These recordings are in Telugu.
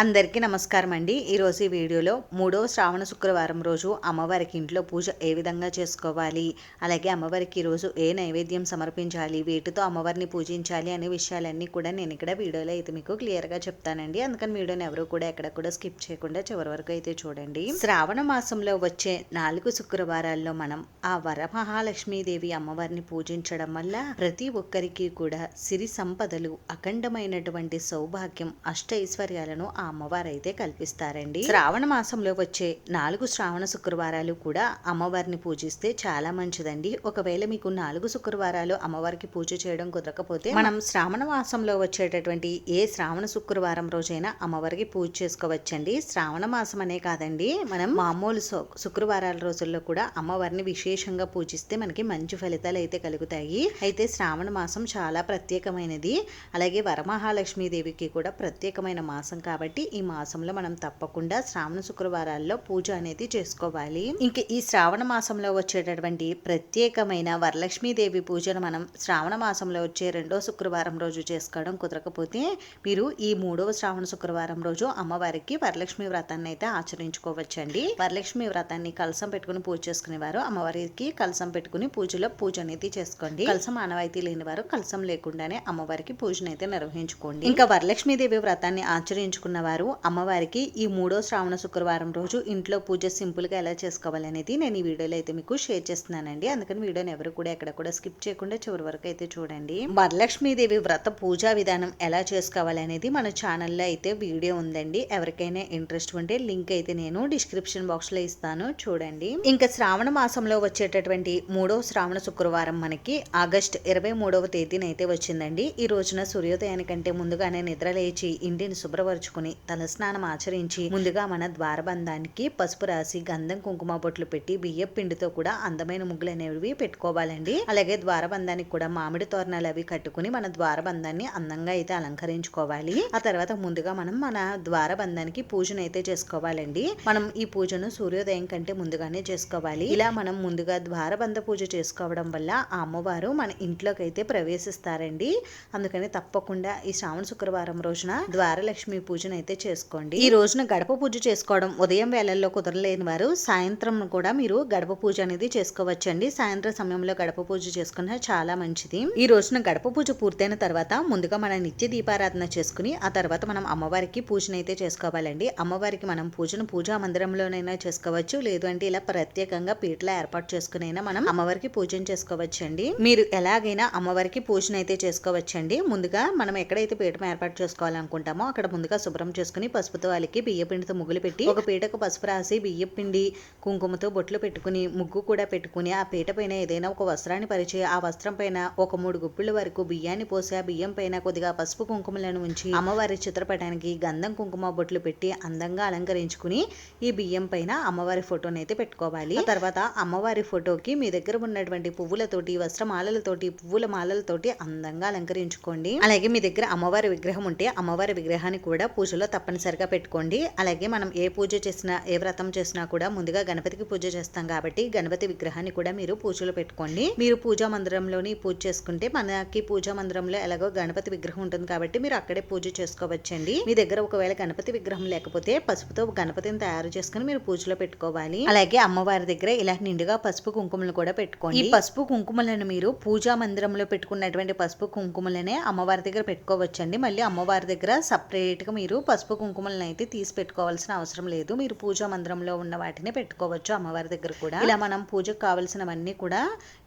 అందరికీ నమస్కారం అండి. ఈరోజు ఈ వీడియోలో మూడో శ్రావణ శుక్రవారం రోజు అమ్మవారికి ఇంట్లో పూజ ఏ విధంగా చేసుకోవాలి, అలాగే అమ్మవారికి ఈరోజు ఏ నైవేద్యం సమర్పించాలి, వీటితో అమ్మవారిని పూజించాలి అనే విషయాలన్నీ కూడా నేను ఇక్కడ వీడియోలో అయితే మీకు క్లియర్గా చెప్తానండి. అందుకని వీడియోని ఎవరు కూడా ఎక్కడ కూడా స్కిప్ చేయకుండా చివరి వరకు అయితే చూడండి. శ్రావణ మాసంలో వచ్చే 4 శుక్రవారాల్లో మనం ఆ వరమహాలక్ష్మీదేవి అమ్మవారిని పూజించడం వల్ల ప్రతి ఒక్కరికి కూడా సిరి సంపదలు, అఖండమైనటువంటి సౌభాగ్యం, అష్టైశ్వర్యాలను ఆ అమ్మవారైతే కల్పిస్తారండి. శ్రావణ మాసంలో వచ్చే 4 శ్రావణ శుక్రవారాలు కూడా అమ్మవారిని పూజిస్తే చాలా మంచిదండి. ఒకవేళ మీకు 4 శుక్రవారాలు అమ్మవారికి పూజ చేయడం కుదరకపోతే మనం శ్రావణ మాసంలో వచ్చేటటువంటి ఏ శ్రావణ శుక్రవారం రోజైనా అమ్మవారికి పూజ చేసుకోవచ్చండి. శ్రావణ మాసం అనే కాదండి, మనం మామూలు శుక్రవారాల రోజుల్లో కూడా అమ్మవారిని విశేషంగా పూజిస్తే మనకి మంచి ఫలితాలు అయితే కలుగుతాయి. అయితే శ్రావణ మాసం చాలా ప్రత్యేకమైనది. అలాగే వరమహాలక్ష్మీదేవికి కూడా ప్రత్యేకమైన మాసం కాబట్టి ఈ మాసంలో మనం తప్పకుండా శ్రావణ శుక్రవారాల్లో పూజ అనేది చేసుకోవాలి. ఇంకా ఈ శ్రావణ మాసంలో వచ్చేటటువంటి ప్రత్యేకమైన వరలక్ష్మీదేవి పూజను మనం శ్రావణ మాసంలో వచ్చే 2వ శుక్రవారం రోజు చేసుకోవడం కుదరకపోతే మీరు ఈ 3వ శ్రావణ శుక్రవారం రోజు అమ్మవారికి వరలక్ష్మి వ్రతాన్ని అయితే ఆచరించుకోవచ్చండి. వరలక్ష్మి వ్రతాన్ని కలసం పెట్టుకుని పూజ చేసుకునేవారు అమ్మవారికి కలసం పెట్టుకుని పూజ అనేది చేసుకోండి. కలసం ఆనవాయితీ లేని వారు కలసం లేకుండానే అమ్మవారికి పూజను అయితే నిర్వహించుకోండి. ఇంకా వరలక్ష్మీదేవి వ్రతాన్ని ఆచరించుకున్న వారు అమ్మవారికి ఈ 3వ శ్రావణ శుక్రవారం రోజు ఇంట్లో పూజ సింపుల్ గా ఎలా చేసుకోవాలనేది నేను ఈ వీడియోలో అయితే మీకు షేర్ చేస్తున్నానండి. అందుకని వీడియోని ఎవరు కూడా ఎక్కడ కూడా స్కిప్ చేయకుండా చివరి వరకు అయితే చూడండి. వరలక్ష్మీదేవి వ్రత పూజా విధానం ఎలా చేసుకోవాలనేది మన ఛానల్లో అయితే వీడియో ఉందండి. ఎవరికైనా ఇంట్రెస్ట్ ఉంటే లింక్ అయితే నేను డిస్క్రిప్షన్ బాక్స్ లో ఇస్తాను, చూడండి. ఇంకా శ్రావణ మాసంలో వచ్చేటటువంటి 3వ శ్రావణ శుక్రవారం మనకి ఆగస్టు 23వ తేదీన అయితే వచ్చిందండి. ఈ రోజున సూర్యోదయానికంటే ముందుగానే నిద్ర లేచి ఇంటిని శుభ్రపరుచుకుని తలస్నానం ఆచరించి ముందుగా మన ద్వారబంధానికి పసుపు రాసి గంధం కుంకుమ బొట్లు పెట్టి బియ్యం పిండితో కూడా అందమైన ముగ్గులు అనేవి పెట్టుకోవాలండి. అలాగే ద్వారబంధానికి కూడా మామిడి తోరణాలు అవి కట్టుకుని మన ద్వారబంధాన్ని అందంగా అయితే అలంకరించుకోవాలి. ఆ తర్వాత ముందుగా మనం మన ద్వారబంధానికి పూజను అయితే చేసుకోవాలండి. మనం ఈ పూజను సూర్యోదయం కంటే ముందుగానే చేసుకోవాలి. ఇలా మనం ముందుగా ద్వారబంధ పూజ చేసుకోవడం వల్ల ఆ అమ్మవారు మన ఇంట్లోకి అయితే ప్రవేశిస్తారండి. అందుకని తప్పకుండా ఈ శ్రావణ శుక్రవారం రోజున ద్వారలక్ష్మి పూజను అయితే చేసుకోండి. ఈ రోజున గడప పూజ చేసుకోవడం ఉదయం వేళల్లో కుదరలేని వారు సాయంత్రం కూడా మీరు గడప పూజ అనేది చేసుకోవచ్చండి. సాయంత్రం సమయంలో గడప పూజ చేసుకున్న చాలా మంచిది. ఈ రోజున గడప పూజ పూర్తయిన తర్వాత ముందుగా మన నిత్య దీపారాధన చేసుకుని ఆ తర్వాత మనం అమ్మవారికి పూజను అయితే చేసుకోవాలండి. అమ్మవారికి మనం పూజను పూజా మందిరంలోనైనా చేసుకోవచ్చు, లేదు అంటే ఇలా ప్రత్యేకంగా పీటలా ఏర్పాటు చేసుకునైనా మనం అమ్మవారికి పూజను చేసుకోవచ్చండి. మీరు ఎలాగైనా అమ్మవారికి పూజను అయితే చేసుకోవచ్చండి. ముందుగా మనం ఎక్కడైతే పీఠం ఏర్పాటు చేసుకోవాలనుకుంటామో అక్కడ ముందుగా శుభ్రం చేసుకుని పసుపుతో అలికి బియ్య పిండితో ముగ్గులు పెట్టి ఒక పీటకు పసుపు రాసి బియ్య పిండి కుంకుమతో బొట్లు పెట్టుకుని ముగ్గు కూడా పెట్టుకుని ఆ పీట పైన ఏదైనా ఒక వస్త్రాన్ని పరిచి ఆ వస్త్రం పైన ఒక 3 గుప్పిళ్ళ వరకు బియ్యాన్ని పోసి ఆ బియ్యం పైన కొద్దిగా పసుపు కుంకుమలను ఉంచి అమ్మవారి చిత్రపటానికి గంధం కుంకుమ బొట్లు పెట్టి అందంగా అలంకరించుకుని ఈ బియ్యం పైన అమ్మవారి ఫోటోని అయితే పెట్టుకోవాలి. తర్వాత అమ్మవారి ఫోటోకి మీ దగ్గర ఉన్నటువంటి పువ్వులతోటి వస్త్రమాలలతోటి పువ్వుల మాలలతోటి అందంగా అలంకరించుకోండి. అలాగే మీ దగ్గర అమ్మవారి విగ్రహం ఉంటే అమ్మవారి విగ్రహాన్ని కూడా పూజలో తప్పనిసరిగా పెట్టుకోండి. అలాగే మనం ఏ పూజ చేసినా ఏ వ్రతం చేసినా కూడా ముందుగా గణపతికి పూజ చేస్తాం కాబట్టి గణపతి విగ్రహాన్ని కూడా మీరు పూజలో పెట్టుకోండి. మీరు పూజా మందిరంలోని పూజ చేసుకుంటే మనకి పూజా మందిరంలో ఎలాగో గణపతి విగ్రహం ఉంటుంది కాబట్టి మీరు అక్కడే పూజ చేసుకోవచ్చండి. మీ దగ్గర ఒకవేళ గణపతి విగ్రహం లేకపోతే పసుపుతో గణపతిని తయారు చేసుకుని మీరు పూజలో పెట్టుకోవాలి. అలాగే అమ్మవారి దగ్గర ఇలా నిండుగా పసుపు కుంకుమలు కూడా పెట్టుకోండి. ఈ పసుపు కుంకుమలను మీరు పూజా మందిరంలో పెట్టుకున్నటువంటి పసుపు కుంకుమలనే అమ్మవారి దగ్గర పెట్టుకోవచ్చండి. మళ్ళీ అమ్మవారి దగ్గర సపరేట్ గా మీరు పసుపు కుంకుమలను అయితే తీసి పెట్టుకోవాల్సిన అవసరం లేదు. మీరు పూజా మందిరంలో ఉన్న వాటిని పెట్టుకోవచ్చు అమ్మవారి దగ్గర కూడా. ఇలా మనం పూజకు కావలసినవన్నీ కూడా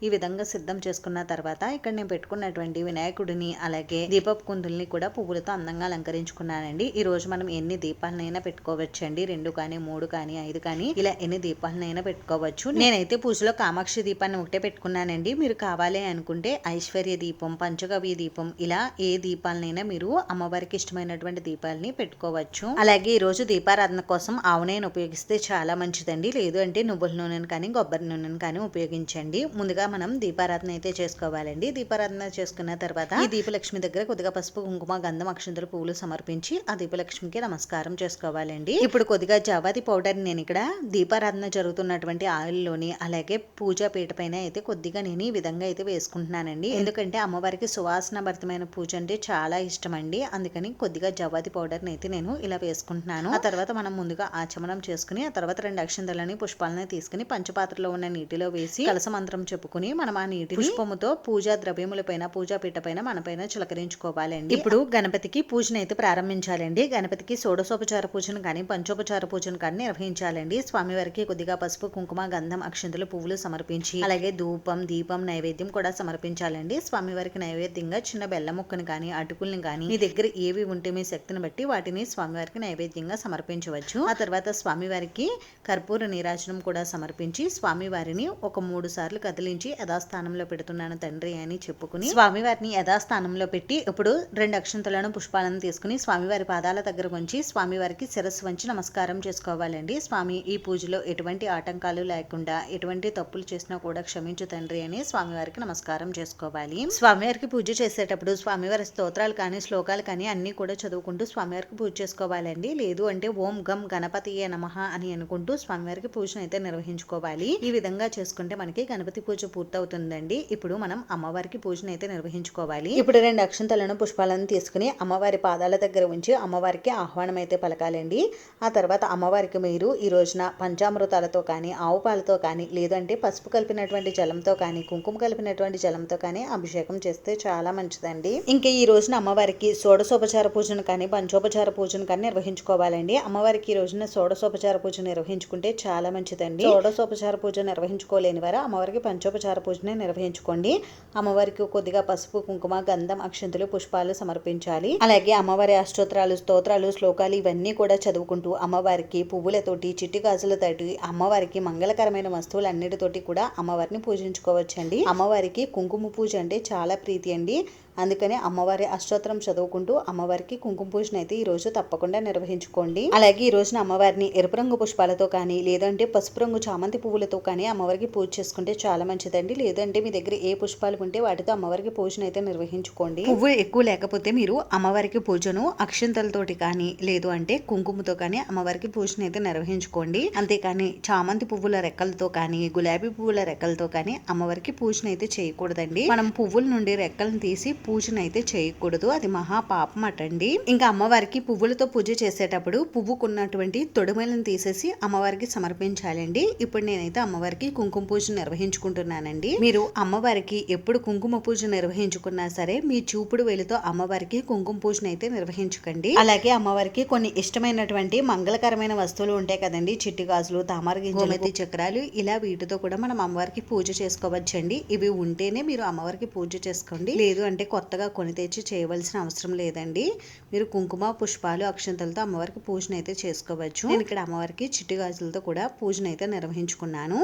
ఈ విధంగా సిద్ధం చేసుకున్న తర్వాత ఇక్కడ నేను పెట్టుకున్నటువంటి వినాయకుడిని అలాగే దీపపు కుందుల్ని కూడా పువ్వులతో అందంగా అలంకరించుకున్నానండి. ఈ రోజు మనం ఎన్ని దీపాలనైనా పెట్టుకోవచ్చండి. 2 కానీ 3 కానీ 5 కానీ ఇలా ఎన్ని దీపాలనైనా పెట్టుకోవచ్చు. నేనైతే పూజలో కామాక్షి దీపాన్ని ఒకటే పెట్టుకున్నానండి. మీరు కావాలి అనుకుంటే ఐశ్వర్య దీపం, పంచగవ్య దీపం ఇలా ఏ దీపాలనైనా మీరు అమ్మవారికి ఇష్టమైనటువంటి దీపాలని పెట్టుకోవచ్చు. అలాగే ఈ రోజు దీపారాధన కోసం ఆవు నెయ్యిని ఉపయోగిస్తే చాలా మంచిదండి. లేదు అంటే నువ్వుల నూనెను కానీ కొబ్బరి నూనెను కానీ ఉపయోగించండి. ముందుగా మనం దీపారాధన అయితే చేసుకోవాలండి. దీపారాధన చేసుకున్న తర్వాత ఈ దీపలక్ష్మి దగ్గర కొద్దిగా పసుపు కుంకుమ గంధం అక్షంతలు పువ్వులు సమర్పించి ఆ దీపలక్ష్మికి నమస్కారం చేసుకోవాలండి. ఇప్పుడు కొద్దిగా జవాది పౌడర్ నేను ఇక్కడ దీపారాధన జరుగుతున్నటువంటి ఆయిల్లోని అలాగే పూజా పీట పైన అయితే కొద్దిగా నేను ఈ విధంగా అయితే వేసుకుంటున్నానండి. ఎందుకంటే అమ్మవారికి సువాసన భరితమైన పూజ అంటే చాలా ఇష్టం అండి. అందుకని కొద్దిగా జవాది పౌడర్ని అయితే అయితే నేను ఇలా వేసుకుంటున్నాను. ఆ తర్వాత మనం ముందుగా ఆచమనం చేసుకుని ఆ తర్వాత 2 అక్షింతలని పుష్పాలని తీసుకుని పంచపాత్రలో ఉన్న నీటిలో వేసి కలస మంత్రం చెప్పుకుని మనం ఆ నీటిని పుష్పముతో పూజా ద్రవ్యముల పైన పూజా పీఠ పైన మన పైన చిలకరించుకోవాలండి. ఇప్పుడు గణపతికి పూజను అయితే ప్రారంభించాలండి. గణపతికి షోడశోపచార పూజను కానీ పంచోపచార పూజను కానీ నిర్వహించాలండి. స్వామివారికి కొద్దిగా పసుపు కుంకుమ గంధం అక్షింతలు పువ్వులు సమర్పించి అలాగే ధూపం దీపం నైవేద్యం కూడా సమర్పించాలండి. స్వామివారికి నైవేద్యంగా చిన్న బెల్లం ముక్కను కానీ అటుకుల్ని కానీ మీ దగ్గర ఏవి ఉంటే మీ శక్తిని బట్టి వాటిని స్వామివారికి నైవేద్యంగా సమర్పించవచ్చు. ఆ తర్వాత స్వామివారికి కర్పూర నీరాజనం కూడా సమర్పించి స్వామివారిని ఒక 3 సార్లు కదిలించి యథాస్థానంలో పెడుతున్నాను తండ్రి అని చెప్పుకుని స్వామివారిని యథాస్థానంలో పెట్టి ఇప్పుడు 2 అక్షంతలను పుష్పాలను తీసుకుని స్వామివారి పాదాల దగ్గర ఉంచి స్వామివారికి శిరస్సు వంచి నమస్కారం చేసుకోవాలండి. స్వామి ఈ పూజలో ఎటువంటి ఆటంకాలు లేకుండా ఎటువంటి తప్పులు చేసినా కూడా క్షమించు తండ్రి అని స్వామివారికి నమస్కారం చేసుకోవాలి. స్వామివారికి పూజ చేసేటప్పుడు స్వామివారి స్తోత్రాలు కానీ శ్లోకాలు కానీ అన్ని కూడా చదువుకుంటూ స్వామివారికి పూజ చేసుకోవాలండి. లేదు అంటే ఓం గం గణపతియే నమః అని అనుకుంటూ స్వామివారికి పూజను అయితే నిర్వహించుకోవాలి. ఈ విధంగా చేసుకుంటే మనకి గణపతి పూజ పూర్తవుతుందండి. ఇప్పుడు మనం అమ్మవారికి పూజను అయితే నిర్వహించుకోవాలి. ఇప్పుడు 2 అక్షంతలను పుష్పాలను తీసుకుని అమ్మవారి పాదాల దగ్గర ఉంచి అమ్మవారికి ఆహ్వానం అయితే పలకాలండి. ఆ తర్వాత అమ్మవారికి మీరు ఈ రోజున పంచామృతాలతో కానీ ఆవు పాలతో కానీ లేదంటే పసుపు కలిపినటువంటి జలంతో కానీ కుంకుమ కలిపినటువంటి జలంతో కానీ అభిషేకం చేస్తే చాలా మంచిదండి. ఇంకా ఈ రోజున అమ్మవారికి షోడశోపచార పూజను కానీ పంచోపచార పూజను కానీ నిర్వహించుకోవాలండి. అమ్మవారికి ఈ రోజున షోడశోపచార పూజ నిర్వహించుకుంటే చాలా మంచిదండి. షోడశోపచార పూజ నిర్వహించుకోలేని వారు అమ్మవారికి పంచోపచార పూజనే నిర్వహించుకోండి. అమ్మవారికి కొద్దిగా పసుపు కుంకుమ గంధం అక్షంతులు పుష్పాలు సమర్పించాలి. అలాగే అమ్మవారి అష్టోత్తరాలు స్తోత్రాలు శ్లోకాలు ఇవన్నీ కూడా చదువుకుంటూ అమ్మవారికి పువ్వులతోటి చిట్టి గాజులతోటి అమ్మవారికి మంగళకరమైన వస్తువులన్నిటితోటి కూడా అమ్మవారిని పూజించుకోవచ్చండి. అమ్మవారికి కుంకుమ పూజ అంటే చాలా ప్రీతి అండి. అందుకని అమ్మవారి అష్టోత్తరం చదువుకుంటూ అమ్మవారికి కుంకుమ పూజను అయితే ఈ రోజు తప్పకుండా నిర్వహించుకోండి. అలాగే ఈ రోజున అమ్మవారిని ఎరుపు రంగు పుష్పాలతో కానీ లేదంటే పసుపు రంగు చామంతి పువ్వులతో కానీ అమ్మవారికి పూజ చేసుకుంటే చాలా మంచిదండి. లేదంటే మీ దగ్గర ఏ పుష్పాలు ఉంటే వాటితో అమ్మవారికి పూజను అయితే నిర్వహించుకోండి. పువ్వు ఎక్కువ లేకపోతే మీరు అమ్మవారికి పూజను అక్షంతలతోటి కానీ లేదు అంటే కుంకుమతో కానీ అమ్మవారికి పూజను అయితే నిర్వహించుకోండి. అంతేకాని చామంతి పువ్వుల రెక్కలతో కానీ గులాబీ పువ్వుల రెక్కలతో కానీ అమ్మవారికి పూజను అయితే చేయకూడదండి. మనం పువ్వుల నుండి రెక్కలను తీసి పూజను అయితే చేయకూడదు. అది మహా పాపం అటండి. ఇంకా అమ్మవారికి పువ్వులతో పూజ చేసేటప్పుడు పువ్వుకున్నటువంటి తొడిమలను తీసేసి అమ్మవారికి సమర్పించాలండి. ఇప్పుడు నేనైతే అమ్మవారికి కుంకుమ పూజ నిర్వహించుకుంటున్నానండి. మీరు అమ్మవారికి ఎప్పుడు కుంకుమ పూజ నిర్వహించుకున్నా సరే మీ చూపుడు వేలుతో అమ్మవారికి కుంకుమ పూజను అయితే నిర్వహించకండి. అలాగే అమ్మవారికి కొన్ని ఇష్టమైనటువంటి మంగళకరమైన వస్తువులు ఉంటాయి కదండి, చిట్టి గాజులు తామర గింజలు చక్రాలు ఇలా వీటితో కూడా మనం అమ్మవారికి పూజ చేసుకోవచ్చండి. ఇవి ఉంటేనే మీరు అమ్మవారికి పూజ చేసుకోండి. లేదు అంటే కొత్తగా కొని తెచ్చి చేయవలసిన అవసరం లేదండి. మీరు కుంకుమ పుష్పాలు అక్షంతలతో అమ్మవారికి పూజను అయితే చేసుకోవచ్చు. నేను ఇక్కడ అమ్మవారికి చిట్టి గాజులతో కూడా పూజను అయితే నిర్వహించుకున్నాను.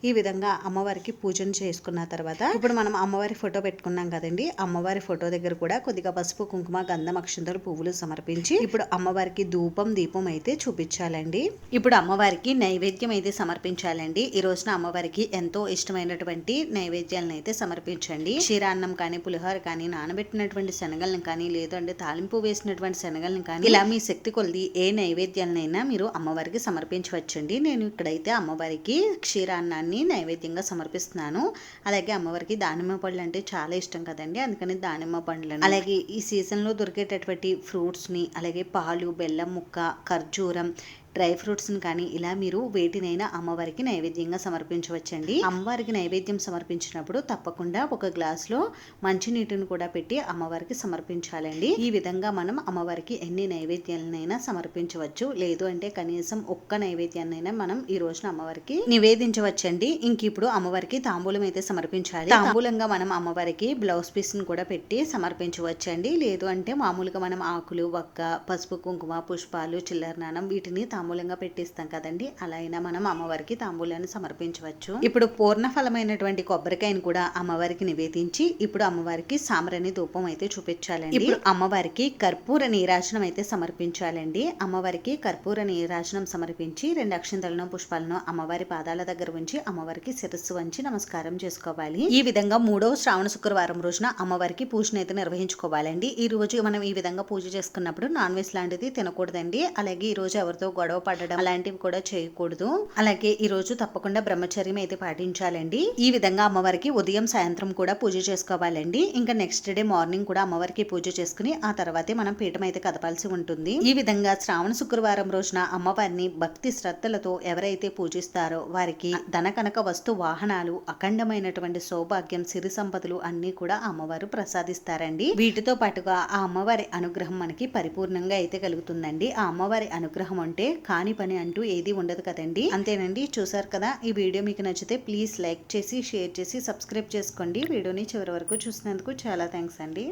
ఈ విధంగా అమ్మవారికి పూజను చేసుకున్న తర్వాత ఇప్పుడు మనం అమ్మవారి ఫోటో పెట్టుకున్నాం కదండి, అమ్మవారి ఫోటో దగ్గర కూడా కొద్దిగా పసుపు కుంకుమ గంధం అక్షంతలు పువ్వులు సమర్పించి ఇప్పుడు అమ్మవారికి ధూపం దీపం అయితే చూపించాలండి. ఇప్పుడు అమ్మవారికి నైవేద్యం అయితే సమర్పించాలండి. ఈ రోజున అమ్మవారికి ఎంతో ఇష్టమైనటువంటి నైవేద్యాలను అయితే సమర్పించండి. క్షీరాన్నం కానీ పులిహోర కానీ నానబెట్టినటువంటి శనగలను కానీ లేదంటే తాలింపు వేసినటువంటి శనగలను కానీ ఇలా మీ శక్తి కొలిది ఏ నైవేద్యాలనైనా మీరు అమ్మవారికి సమర్పించవచ్చండి. నేను ఇక్కడైతే అమ్మవారికి క్షీరాన్నాన్ని నైవేద్యంగా సమర్పిస్తున్నాను. అలాగే అమ్మవారికి దానిమ్మ పళ్ళు అంటే చాలా ఇష్టం కదండి, అందుకని దానిమ్మ పండ్లను అలాగే ఈ సీజన్లో దొరికేటటువంటి ఫ్రూట్స్ని అలాగే పాలు బెల్లం ముక్క ఖర్జూరం డ్రై ఫ్రూట్స్ని కానీ ఇలా మీరు వేటినైనా అమ్మవారికి నైవేద్యంగా సమర్పించవచ్చండి. అమ్మవారికి నైవేద్యం సమర్పించినప్పుడు తప్పకుండా ఒక గ్లాసులో మంచినీటిని కూడా పెట్టి అమ్మవారికి సమర్పించాలండి. ఈ విధంగా మనం అమ్మవారికి ఎన్ని నైవేద్యాలనైనా సమర్పించవచ్చు. లేదు అంటే కనీసం ఒక్క నైవేద్యాన్నైనా మనం ఈ రోజున అమ్మవారికి నివేదించవచ్చండి. ఇంక ఇప్పుడు అమ్మవారికి తాంబూలం అయితే సమర్పించాలి. తాంబూలంగా మనం అమ్మవారికి బ్లౌజ్ పీస్ ని కూడా పెట్టి సమర్పించవచ్చండి. లేదు అంటే మామూలుగా మనం ఆకులు వక్క పసుపు కుంకుమ పుష్పాలు చిల్లర నాణం వీటిని తాంబూలంగా పెట్టిస్తాం కదండి, అలా అయినా మనం అమ్మవారికి తాంబూలాన్ని సమర్పించవచ్చు. ఇప్పుడు పూర్ణ ఫలమైనటువంటి కొబ్బరికాయను కూడా అమ్మవారికి నివేదించి ఇప్పుడు అమ్మవారికి సాంబ్రాణి ధూపం అయితే చూపించాలండి. ఇప్పుడు అమ్మవారికి కర్పూర నీరాజనం అయితే సమర్పించాలండి. అమ్మవారికి కర్పూర నీరాజనం సమర్పించి 2 అక్షంతలను పుష్పాలను అమ్మవారి పాదాల దగ్గర ఉంచి అమ్మవారికి శిరస్సు వంచి నమస్కారం చేసుకోవాలి. ఈ విధంగా 3వ శ్రావణ శుక్రవారం రోజున అమ్మవారికి పూజను అయితే నిర్వహించుకోవాలండి. ఈ రోజు మనం ఈ విధంగా పూజ చేసుకున్నప్పుడు నాన్ వెజ్ లాంటిది తినకూడదండి. అలాగే ఈ రోజు ఎవరితో గొడవ గొడవ పడడం అలాంటివి కూడా చేయకూడదు. అలాగే ఈ రోజు తప్పకుండా బ్రహ్మచర్యం అయితే పాటించాలండి. ఈ విధంగా అమ్మవారికి ఉదయం సాయంత్రం కూడా పూజ చేసుకోవాలండి. ఇంకా నెక్స్ట్ డే మార్నింగ్ కూడా అమ్మవారికి పూజ చేసుకుని ఆ తర్వాతే మనం పీఠం అయితే కదపాల్సి ఉంటుంది. ఈ విధంగా శ్రావణ శుక్రవారం రోజున అమ్మవారిని భక్తి శ్రద్ధలతో ఎవరైతే పూజిస్తారో వారికి ధన కనక వస్తు వాహనాలు, అఖండమైనటువంటి సౌభాగ్యం, సిరి సంపదలు అన్ని కూడా అమ్మవారు ప్రసాదిస్తారండి. వీటితో పాటుగా ఆ అమ్మవారి అనుగ్రహం మనకి పరిపూర్ణంగా అయితే కలుగుతుందండి. ఆ అమ్మవారి అనుగ్రహం అంటే కాని పని అంటూ ఏది ఉండదు కదండి. అంతేనండి. చూసారు కదా, ఈ వీడియో మీకు నచ్చితే ప్లీజ్ లైక్ చేసి, షేర్ చేసి, సబ్స్క్రైబ్ చేసుకోండి. వీడియోని చివరి వరకు చూసినందుకు చాలా థ్యాంక్స్ అండి.